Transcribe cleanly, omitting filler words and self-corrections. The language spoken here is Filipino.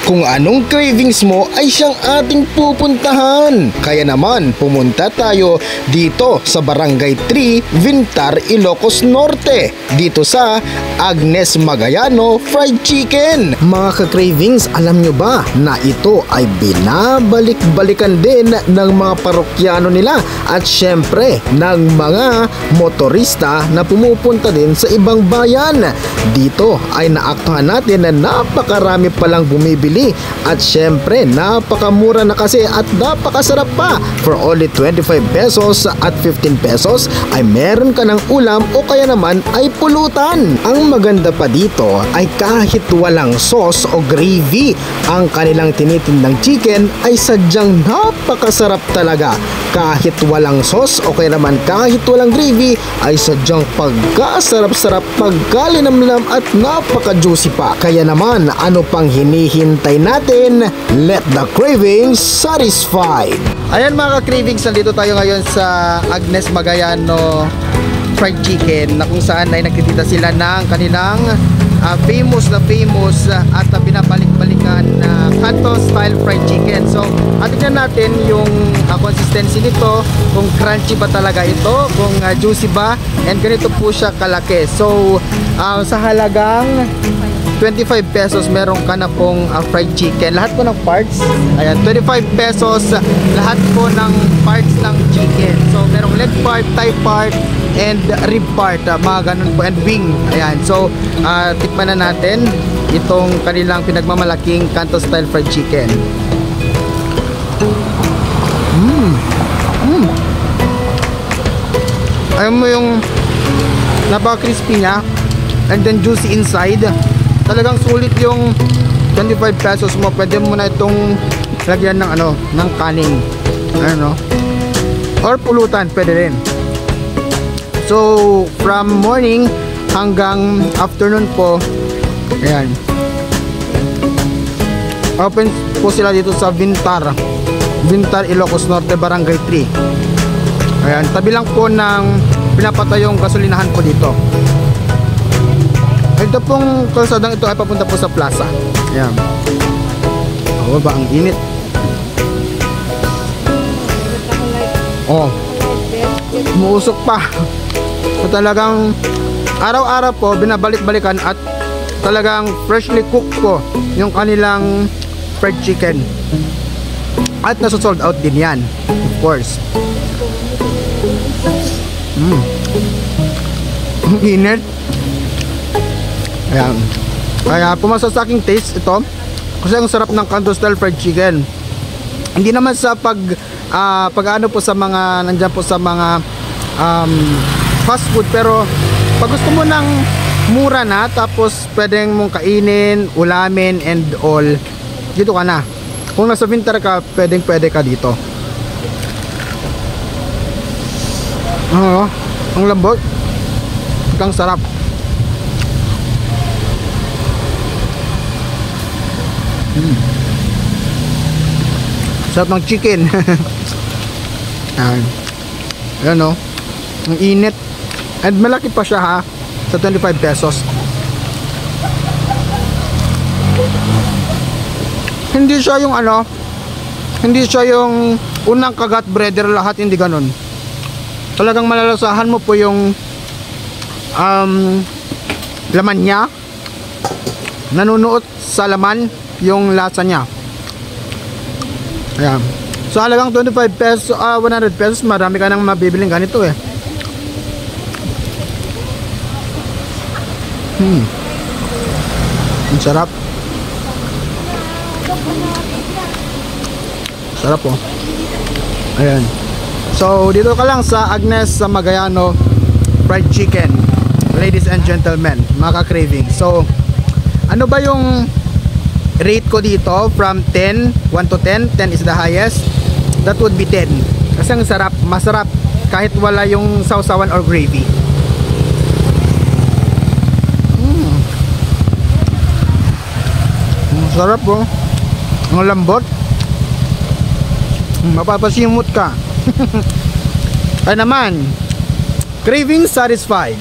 kung anong cravings mo ay siyang ating pupuntahan. Kaya naman pumunta tayo dito sa Barangay 3, Vintar, Ilocos Norte, dito sa Agnes Magayano Fried Chicken. Mga ka-cravings, alam nyo ba na ito ay binabalik-balikan din ng mga parokyano nila at syempre ng mga motorista na pumupunta din sa ibang bayan. Dito ay naaktuhan natin na napakarami palang bumibili at syempre napakamura na kasi at napakasarap pa. For only 25 pesos at 15 pesos ay meron ka ng ulam o kaya naman ay pulutan. Ang maganda pa dito ay kahit walang sauce o gravy, ang kanilang tinitindang chicken ay sadyang napakasarap talaga. Kahit walang sauce o kaya naman kahit walang gravy ay sadyang pagkasarap-sarap, pagkalinamnam at napaka-juicy pa. Kaya naman ano pang hinihintay natin? Let the cravings satisfied. Ayan mga ka-cravings, nandito tayo ngayon sa Agnes Magayano Fried Chicken na kung saan ay nagtitita sila ng kanilang famous at binabalik-balikan na Canton style fried chicken. So tingnan natin yung consistency nito, kung crunchy ba talaga ito, kung juicy ba, and ganito po siya kalaki. So sa halagang 25 pesos meron ka na pong fried chicken, lahat po ng parts. Ayan, 25 pesos lahat po ng parts ng chicken. So merong leg part, thigh part, and rib part, mga ganun po, and wing. Ayan, so tikman na natin itong kanilang pinagmamalaking Canton style fried chicken. Ayan mo yung napaka-crispy niya and then juicy inside. Talagang sulit yung 25 pesos mo. Pwede mo na itong lagyan ng ng kanin, or pulutan, pwede rin. So from morning hanggang afternoon po, ayan, open po sila dito sa Vintar, Ilocos Norte, Barangay 3. Ayan, tabi lang po ng pinapatayong gasolinahan po dito. Ito pong kalsadang ito ay papunta po sa plaza. Ayan. Oh, ba ang init. Oh, umuusok pa. So talagang araw-araw po binabalik-balikan at talagang freshly cooked po yung kanilang fried chicken. At nasa-sold out din yan, of course. Ang init. Ayan. Kaya pumasa sa aking taste ito kasi ang sarap ng Canton style fried chicken. Hindi naman sa pag ano po sa mga nandiyan po sa mga fast food, pero pag gusto mo ng mura na tapos pwedeng mong kainin, ulamin and all, dito ka na. Kung nasa Vintar ka, pwede ka dito. Ang lambot, ang sarap. Sarap ng chicken. Ayan o, ang init. And malaki pa siya ha, sa 25 pesos. Hindi siya yung hindi siya yung unang kagat breeder lahat, hindi ganun. Talagang malalasahan mo po yung laman niya, nanunuot sa laman yung lasa niya. Ayan. So halagang 25 pesos, 100 pesos, marami ka nang mabibiling ganito eh. Ang sarap. Sarap po. Ayan. So dito ka lang sa Agnes sa Magayano Fried Chicken, ladies and gentlemen, mga ka-craving. So ano ba yung rate ko dito? From 10, 1 to 10, 10 is the highest. That would be 10. Kasi ang sarap, masarap kahit wala yung sausawan or gravy. Sarap po. Ang lambot. Mapapasimot ka. Ay naman, craving satisfied.